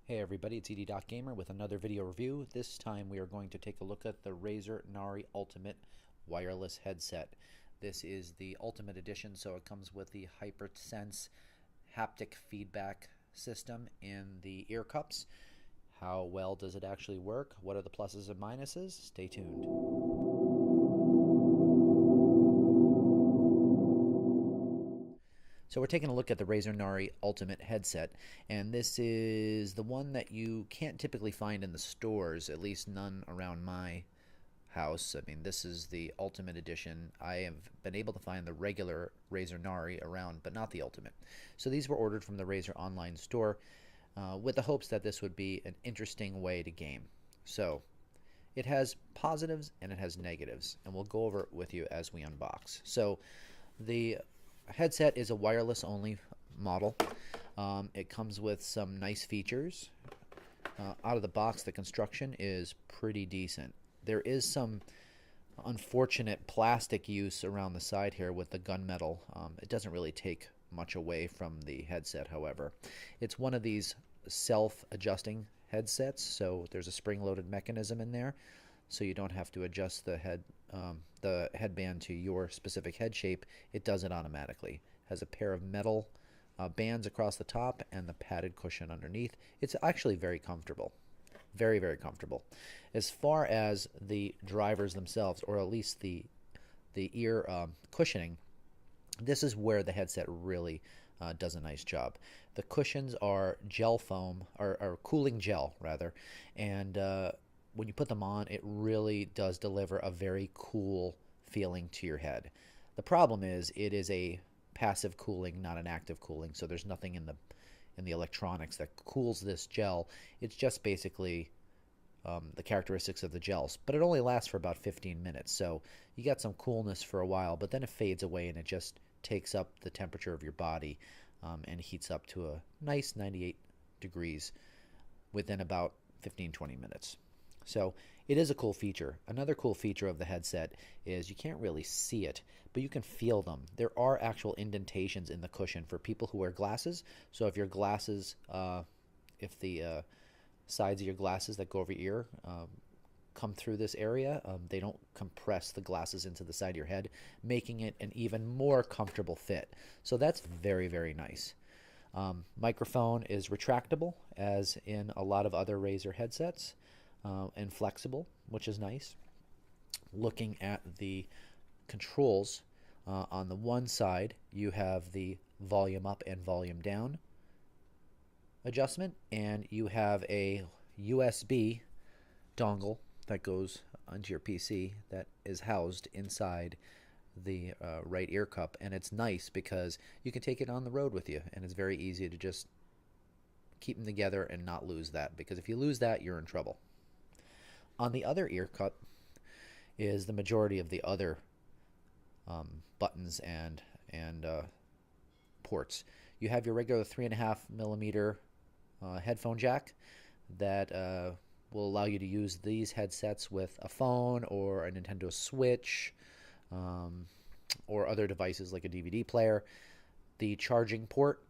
Hey everybody, it's ed.gamer with another video review. This time we are going to take a look at the Razer Nari Ultimate wireless headset. This is the Ultimate Edition, so it comes with the HyperSense haptic feedback system in the ear cups. How well does it actually work? What are the pluses and minuses? Stay tuned. So we're taking a look at the Razer Nari Ultimate headset, and this is the one that you can't typically find in the stores, at least none around my house. I mean, this is the Ultimate Edition. I have been able to find the regular Razer Nari around, but not the Ultimate. So these were ordered from the Razer online store with the hopes that this would be an interesting way to game. So it has positives and it has negatives, and we'll go over it with you as we unbox. So the headset is a wireless only model. It comes with some nice features. Out of the box, the construction is pretty decent. There is some unfortunate plastic use around the side here with the gunmetal. It doesn't really take much away from the headset, however. It's one of these self-adjusting headsets, so there's a spring-loaded mechanism in there, so you don't have to adjust the headband to your specific head shape. It does it automatically. It has a pair of metal bands across the top and the padded cushion underneath. It's actually very comfortable. Very, very comfortable. As far as the drivers themselves, or at least the ear cushioning, this is where the headset really does a nice job. The cushions are gel foam, or cooling gel, rather, and when you put them on, it really does deliver a very cool feeling to your head. The problem is it is a passive cooling, not an active cooling, so there's nothing in the electronics that cools this gel. It's just basically the characteristics of the gels, but it only lasts for about 15 minutes, so you got some coolness for a while, but then it fades away and it just takes up the temperature of your body and heats up to a nice 98 degrees within about 15-20 minutes. So it is a cool feature. Another cool feature of the headset is you can't really see it, but you can feel them. There are actual indentations in the cushion for people who wear glasses. So if your glasses, if the sides of your glasses that go over your ear come through this area, they don't compress the glasses into the side of your head, making it an even more comfortable fit. So that's very, very nice. Microphone is retractable, as in a lot of other Razer headsets. And flexible, which is nice. Looking at the controls, on the one side you have the volume up and volume down adjustment, and you have a USB dongle that goes onto your PC that is housed inside the right ear cup, and it's nice because you can take it on the road with you, and it's very easy to just keep them together and not lose that, because if you lose that, you're in trouble. On the other ear cup is the majority of the other buttons and ports. You have your regular 3.5mm headphone jack that will allow you to use these headsets with a phone or a Nintendo Switch or other devices like a DVD player. The charging port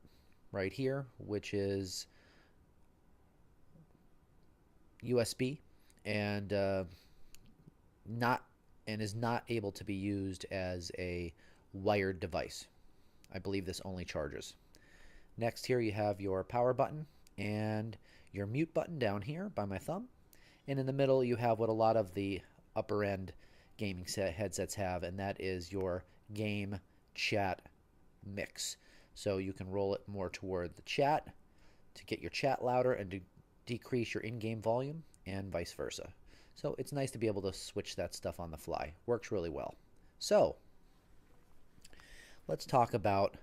right here, which is USB and is not able to be used as a wired device. I believe this only charges. Next here you have your power button and your mute button down here by my thumb. And in the middle you have what a lot of the upper end gaming headsets have, and that is your game chat mix. So you can roll it more toward the chat to get your chat louder and to decrease your in-game volume, and vice versa. So it's nice to be able to switch that stuff on the fly. Works really well. So let's talk about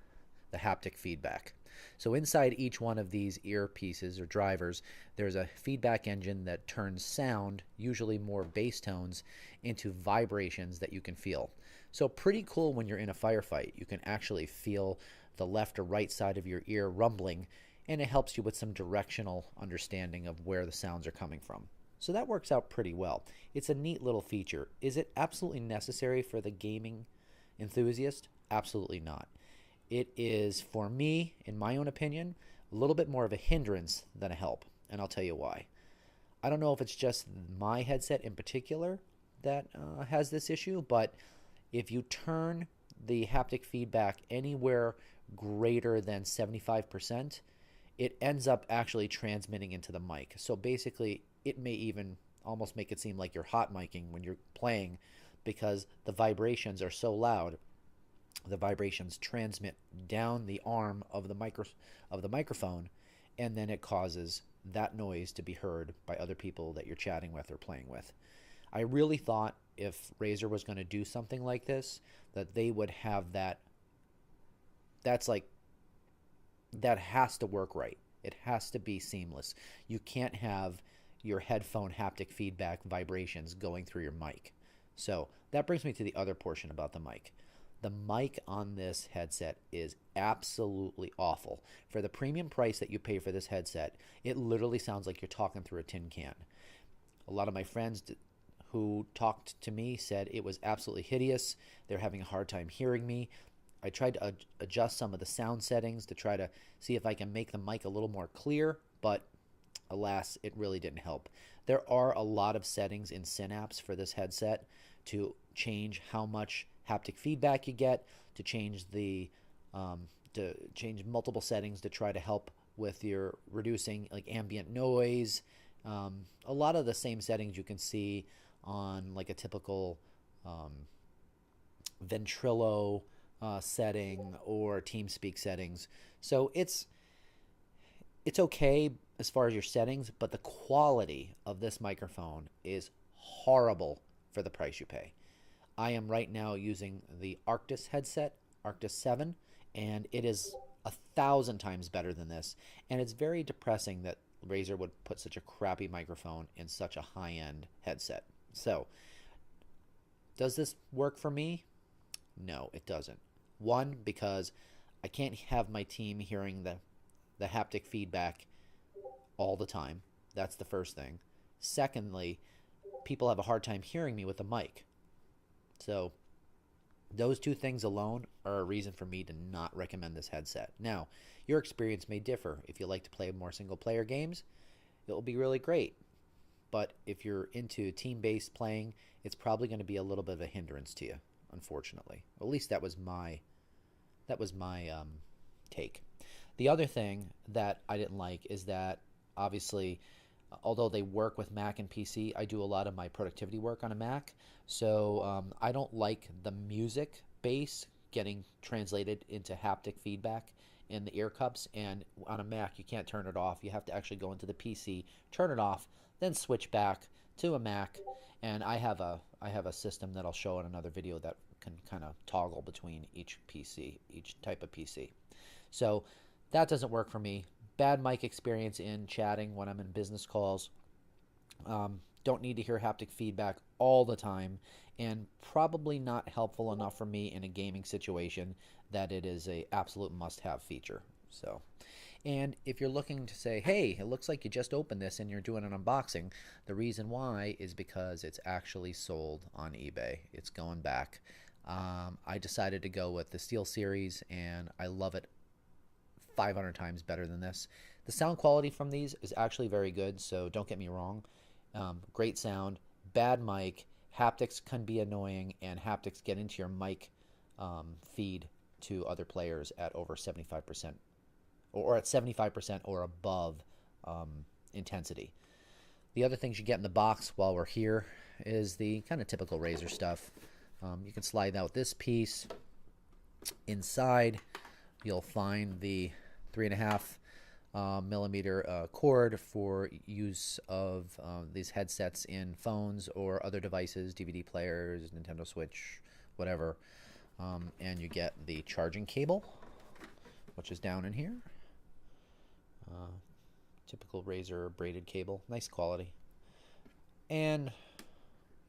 the haptic feedback. So inside each one of these earpieces or drivers, there's a feedback engine that turns sound, usually more bass tones, into vibrations that you can feel. So pretty cool when you're in a firefight. You can actually feel the left or right side of your ear rumbling, and it helps you with some directional understanding of where the sounds are coming from. So that works out pretty well. It's a neat little feature. Is it absolutely necessary for the gaming enthusiast? Absolutely not. It is, for me, in my own opinion, a little bit more of a hindrance than a help. and I'll tell you why. I don't know if it's just my headset in particular that has this issue, but if you turn the haptic feedback anywhere greater than 75%, it ends up actually transmitting into the mic. So basically, it may even almost make it seem like you're hot micing when you're playing because the vibrations are so loud. The vibrations transmit down the arm of the microphone, and then it causes that noise to be heard by other people that you're chatting with or playing with. I really thought if Razer was going to do something like this, that they would have that. That's like, that has to work right. It has to be seamless. You can't have your headphone haptic feedback vibrations going through your mic. So that brings me to the other portion about the mic. The mic on this headset is absolutely awful. For the premium price that you pay for this headset, it literally sounds like you're talking through a tin can. A lot of my friends who talked to me said it was absolutely hideous. They're having a hard time hearing me. I tried to adjust some of the sound settings to try to see if I can make the mic a little more clear, but alas, it really didn't help. There are a lot of settings in Synapse for this headset to change how much haptic feedback you get, to change multiple settings to try to help with your reducing like ambient noise. A lot of the same settings you can see on like a typical Ventrilo setting or TeamSpeak settings. So it's okay as far as your settings, but the quality of this microphone is horrible for the price you pay. I am right now using the Arctis headset, Arctis 7, and it is 1,000 times better than this. And it's very depressing that Razer would put such a crappy microphone in such a high-end headset. So, does this work for me? No, it doesn't. One, because I can't have my team hearing the haptic feedback all the time. That's the first thing. Secondly, people have a hard time hearing me with the mic. So those two things alone are a reason for me to not recommend this headset. Now, your experience may differ. If you like to play more single-player games, it'll be really great. But if you're into team-based playing, it's probably going to be a little bit of a hindrance to you, unfortunately. At least that was my take. The other thing that I didn't like is that obviously, although they work with Mac and PC, I do a lot of my productivity work on a Mac. So I don't like the music bass getting translated into haptic feedback in the ear cups. And on a Mac, you can't turn it off. You have to actually go into the PC, turn it off, then switch back to a Mac. And I have a system that I'll show in another video that can kind of toggle between each type of PC. So that doesn't work for me. Bad mic experience in chatting when I'm in business calls. Don't need to hear haptic feedback all the time, and probably not helpful enough for me in a gaming situation that it is a absolute must-have feature. So, and if you're looking to say, hey, it looks like you just opened this and you're doing an unboxing, the reason why is because it's actually sold on eBay. It's going back. I decided to go with the Steel Series, and I love it 500 times better than this. The sound quality from these is actually very good, so don't get me wrong. Great sound, bad mic, haptics can be annoying, and haptics get into your mic feed to other players at over 75%, or at 75% or above intensity. The other things you get in the box while we're here is the kind of typical Razer stuff. You can slide out this piece. Inside, you'll find the 3.5 millimeter cord for use of these headsets in phones or other devices, DVD players, Nintendo Switch, whatever. And you get the charging cable, which is down in here. Typical Razer braided cable, nice quality. And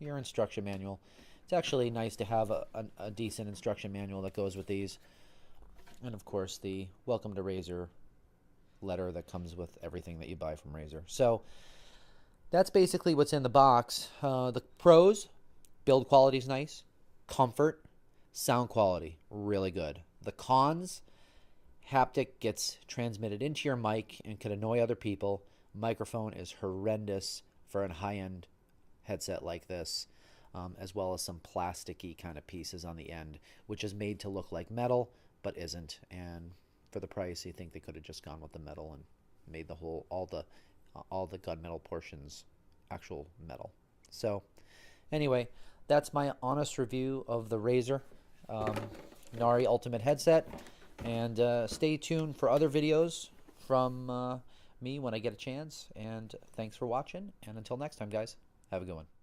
your instruction manual. It's actually nice to have a decent instruction manual that goes with these. And of course, the Welcome to Razer letter that comes with everything that you buy from Razer. So that's basically what's in the box. The pros, build quality is nice. Comfort, sound quality, really good. The cons, haptic gets transmitted into your mic and can annoy other people. Microphone is horrendous for a high-end headset like this, as well as some plasticky kind of pieces on the end, which is made to look like metal, but isn't. And for the price, you think they could have just gone with the metal and made the whole, all the gunmetal portions actual metal. So anyway, that's my honest review of the Razer Nari Ultimate headset. And stay tuned for other videos from me when I get a chance. And thanks for watching. And until next time, guys, have a good one.